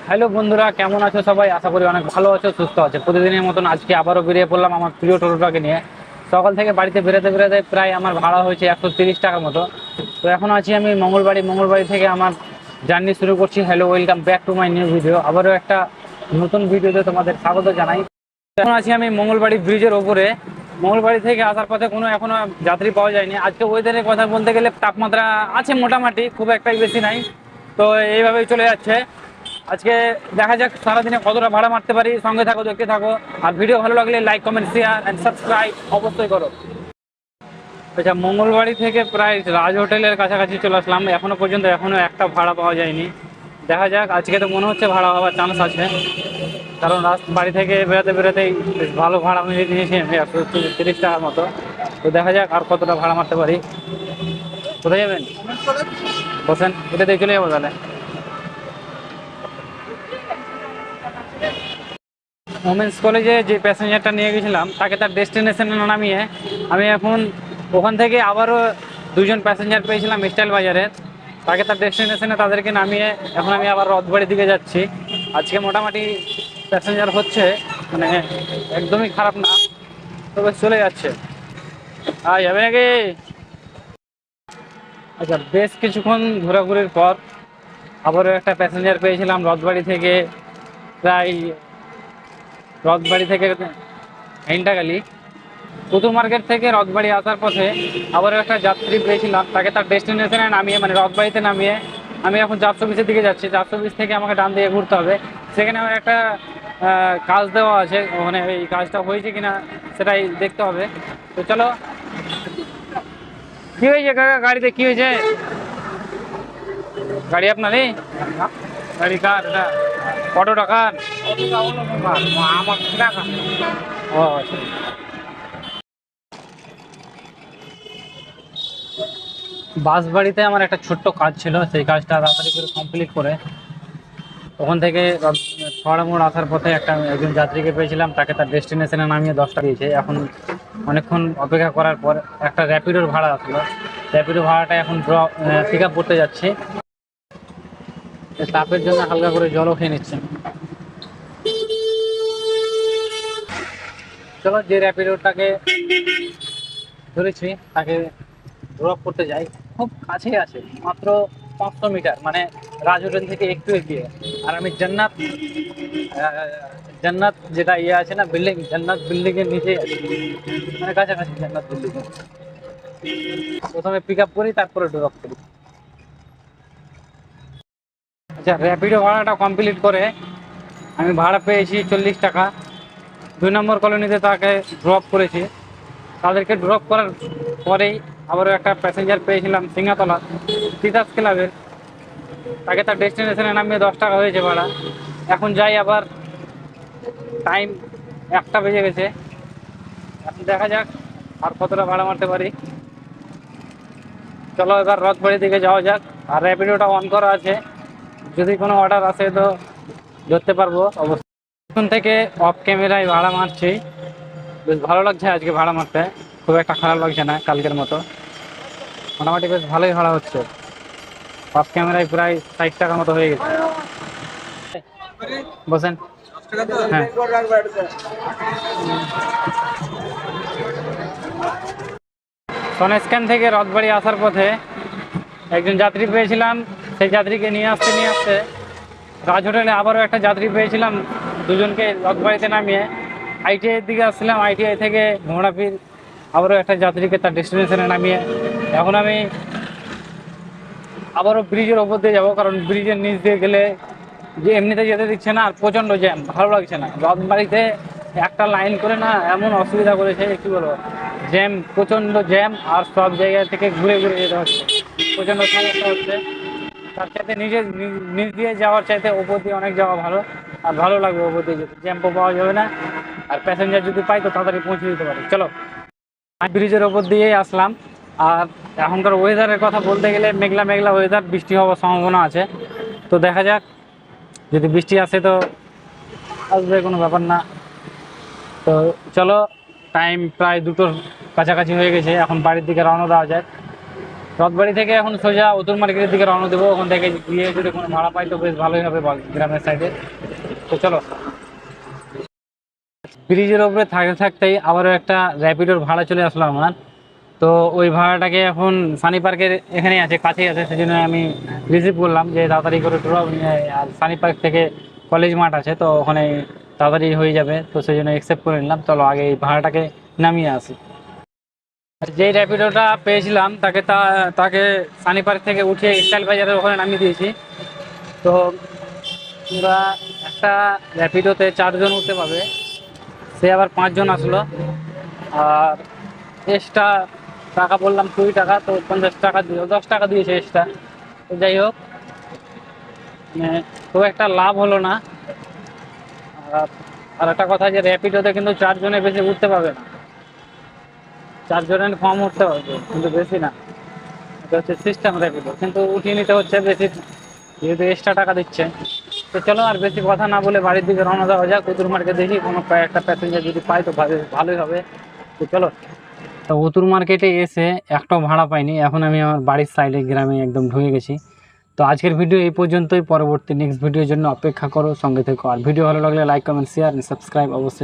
Hello বন্ধুরা, কেমন আছো সবাই? আশা করি অনেক ভালো আছো, সুস্থ আছো। প্রতিদিনের মতন আজকে আবারও বেরিয়ে পড়লাম আমার প্রিয় টোটোটাকে নিয়ে। সকাল থেকে বাড়িতে বেরোতে বেরোতে প্রায় আমার ভাড়া হয়েছে 130 টাকার মতো। তো এখন আছি আমি মঙ্গলবাড়ি থেকে আমার জার্নি শুরু করছি। Hello, welcome back to my new video. আবারও একটা নতুন ভিডিওতে তোমাদের স্বাগত জানাই। এখন আছি আমি মঙ্গলবাড়ি ব্রিজের ওপরে। মঙ্গলবাড়ি থেকে আসার পথে এখনো যাত্রী পাওয়া যায়নি। আজকে ওয়েদারের কথা বলতে গেলে তাপমাত্রা আছে মোটামুটি, খুব একটাই বেশি নাই। তো এইভাবেই চলে যাচ্ছে। আজকে দেখা যাক সারাদিনে কতটা ভাড়া মারতে পারি। সঙ্গে থাকো, দেখতে থাকো। আর ভিডিও ভালো লাগলে like, comment, share and subscribe অবশ্যই করো। আচ্ছা, মঙ্গলবাড়ি থেকে প্রায় রাজ হোটেলের কাছাকাছি চলে আসলাম। এখনো পর্যন্ত একটা ভাড়া পাওয়া যায়নি। দেখা যাক, আজকে তো মনে হচ্ছে ভাড়া হওয়ার চান্স আছে, কারণ বাড়ি থেকে বেরোতে বেরোতেই বেশ ভালো ভাড়া মিলিয়ে নিয়েছি আমি, 130 টাকার মতো। তো দেখা যাক আর কতটা ভাড়া মারতে পারি। কোথায় যাবেন? বসেন, এটা দিয়ে চলে যাবো তাহলে। ওমেন্স কলেজে যে প্যাসেঞ্জারটা নিয়ে গেছিলাম তাকে তার ডেস্টিনেশনে নামিয়ে আমি এখন ওখান থেকে আবারও দুজন প্যাসেঞ্জার পেয়েছিলাম স্টাইল বাজারের। তাকে তার ডেস্টিনেশনে তাদেরকে নামিয়ে এখন আমি আবার রথবাড়ির দিকে যাচ্ছি। আজকে মোটামুটি প্যাসেঞ্জার হচ্ছে, মানে একদমই খারাপ না, তবে চলে যাচ্ছে। যাবে নাকি? আচ্ছা, বেশ কিছুক্ষণ ঘোরাঘুরির পর আবারও একটা প্যাসেঞ্জার পেয়েছিলাম প্রায় রথবাড়ি থেকে ঘেন্টাগালি। পুতুল মার্কেট থেকে রথবাড়ি আসার পথে আবারও একটা যাত্রী পেয়েছিলাম, তাকে তার ডেস্টিনেশনে নামিয়ে, মানে রথবাড়িতে নামিয়ে আমি এখন 420-এর দিকে যাচ্ছি। 420 থেকে আমাকে ডান দিকে ঘুরতে হবে। সেখানে আমার একটা কাজ দেওয়া আছে, ওখানে এই কাজটা হয়েছে কিনা সেটাই দেখতে হবে। তো চলো। কি হয়েছে কাকা, গাড়িতে কি হয়েছে? গাড়ি আপনারই? গাড়ি কার এটা? কত টাকার? আমার টাকা। ও আচ্ছা। বাঁশবাড়িতে আমার একটা ছোট্ট কাজ ছিল, সেই কাজটা তাড়াতাড়ি করে কমপ্লিট করে ওখান থেকে ছড়া মোড় আসার পথে একজন যাত্রীকে পেয়েছিলাম, তাকে তার ডেস্টিনেশনে নামিয়ে 10 টাকা দিয়েছে। এখন অনেকক্ষণ অপেক্ষা করার পর একটা র্যাপিডোর ভাড়া আসলো। র্যাপিডো ভাড়াটা এখন পিক আপ করতে যাচ্ছি। তাপের জন্য হালকা করে জলও খেয়ে নিচ্ছি। চলো, যে র্যাপিডোটাকে ধরেছি তাকে ড্রপ করতে যাই। খুব কাছেই আছে, মাত্র 500 মিটার, মানে রাজ হোটেল থেকে একটু এগিয়ে। আর আমি জান্নাত যেটা আছে না, বিল্ডিং, জান্নাত বিল্ডিং এর নিচেই আছি, মানে কাছাকাছি জান্নাত বিল্ডিং। প্রথমে পিক আপ করি, তারপরে ড্রপ করি। আচ্ছা, র্যাপিডো ভাড়াটা কমপ্লিট করে আমি ভাড়া পেয়েছি 40 টাকা। 2 নম্বর কলোনিতে তাকে ড্রপ করেছি। তাদেরকে ড্রপ করার পরেই আবারও একটা প্যাসেঞ্জার পেয়েছিলাম সিঙ্গাতলা তিতাস ক্লাবের। তাকে তার ডেস্টিনেশনে নামিয়ে 10 টাকা হয়েছে ভাড়া। এখন যাই আবার, টাইম 1টা বেজে গেছে। এখন দেখা যাক আর কতটা ভাড়া মারতে পারি। চলো এবার রথবাড়ির দিকে যাওয়া যাক। আর র্যাপিডোটা অন করা আছে, যদি কোনো অর্ডার আসে তো ধরতে পারবো অবশ্যই। এখন থেকে অফ ক্যামেরায় ভাড়া মারছি। বেশ ভালো লাগছে আজকে ভাড়া মারতে, খুব একটা খারাপ লাগছে না কালকের মতো। মোটামুটি বেশ ভালোই ভাড়া হচ্ছে। অফ ক্যামেরায় প্রায় 60 টাকার মতো হয়ে গেছে। বসেন। হ্যাঁ, সনেস্ক্যান থেকে রথবাড়ি আসার পথে একজন যাত্রী পেয়েছিলাম। সেই যাত্রীকে নিয়ে আসতে রাজ হোটেলে আবারও একটা যাত্রী পেয়েছিলাম। দুজনকে রথবাড়িতে নামিয়ে আইটিআইয়ের দিকে আসছিলাম। আইটিআই থেকে ঘোড়াফির আবারও একটা যাত্রীকে তার ডেস্টিনেশনে নামিয়ে এখন আমি আবারও ব্রিজের ওপর দিয়ে যাবো, কারণ ব্রিজের নিচ দিয়ে গেলে যে এমনিতে যেতে দিচ্ছে না, আর প্রচণ্ড জ্যাম, ভালো লাগছে না। রথবাড়িতে একটা লাইন করে না এমন অসুবিধা করেছে, কি বলবো, জ্যাম, প্রচণ্ড জ্যাম। আর সব জায়গা থেকে ঘুরে ঘুরে যেতে হচ্ছে, প্রচণ্ড সমস্যা হচ্ছে। তার চাইতে নিচ দিয়ে যাওয়ার চাইতে ওপর দিয়ে অনেক যাওয়া ভালো। আর ভালো লাগবে ওপর দিয়ে যেতে, জ্যাম্পও পাওয়া যাবে না। আর প্যাসেঞ্জার যদি পাই তো তাড়াতাড়ি পৌঁছে দিতে পারি। চলো, ব্রিজের ওপর দিয়েই আসলাম। আর এখনকার ওয়েদারের কথা বলতে গেলে মেঘলা মেঘলা ওয়েদার, বৃষ্টি হওয়ার সম্ভাবনা আছে। তো দেখা যাক, যদি বৃষ্টি আসে তো আসবে, কোনো ব্যাপার না। তো চলো, টাইম প্রায় 2টোর কাছাকাছি হয়ে গেছে, এখন বাড়ির দিকে রওনা দেওয়া যায়। রথবাড়ি থেকে এখন সোজা উত্তর মার্কেটের দিকে রওনা দেবো। ওখান থেকে গিয়ে যদি কোনো ভাড়া পাই তো বেশ ভালোই হবে গ্রামের সাইডে। তো চলো। ব্রিজের ওপরে থাকতে থাকতেই আবারও একটা র্যাপিডোর ভাড়া চলে আসলো আমার। তো ওই ভাড়াটাকে এখন সানি পার্কের এখানেই আছে, কাছেই আছে, সেজন্য আমি রিসিভ করলাম যে তাড়াতাড়ি করে টোটো। আর সানি পার্ক থেকে কলেজ মাঠ আছে, তো ওখানে তাড়াতাড়ি হয়ে যাবে, তো সেই জন্য অ্যাকসেপ্ট করে নিলাম। চলো আগে এই ভাড়াটাকে নামিয়ে আসি। যেই র্যাপিডোটা পেয়েছিলাম তাকে সানি পার্ক থেকে উঠিয়ে স্টাইল বাজারের ওখানে নামিয়ে দিয়েছি। তো পুরা একটা র্যাপিডোতে 4 জন উঠতে পারবে, সে আবার 5 জন আসলো। আর এক্সট্রা টাকা বললাম 20 টাকা, তো 50 টাকা দিল, 10 টাকা দিয়েছে এক্সট্রা। তো যাই হোক, মানে খুব একটা লাভ হলো না। আর একটা কথা যে র্যাপিডোতে কিন্তু 4 জনের বেশি উঠতে পারবে না, 4 জনের কম উঠতে পারবে কিন্তু বেশি না। এটা হচ্ছে সিস্টেম র্যাপিডো, কিন্তু উঠিয়ে নিতে হচ্ছে বেশি, যেহেতু এক্সট্রা টাকা দিচ্ছে। তো চলো আর বেশি কথা না বলে বাড়ির দিকে রওনা দেওয়া যাক। উত্তর মার্কেট দেখি কোনো একটা প্যাসেঞ্জার যদি পাই তো ভালোই হবে। তো চলো। তো উত্তর মার্কেটে এসে একটাও ভাড়া পাইনি। এখন আমি আমার বাড়ির সাইডে গ্রামে একদম ঢুকে গেছি। তো আজকের ভিডিও এই পর্যন্তই। পরবর্তী নেক্সট ভিডিওর জন্য অপেক্ষা করো, সঙ্গে থেকো। আর ভিডিও ভালো লাগলে লাইক, কমেন্ট, শেয়ার, সাবস্ক্রাইব অবশ্যই।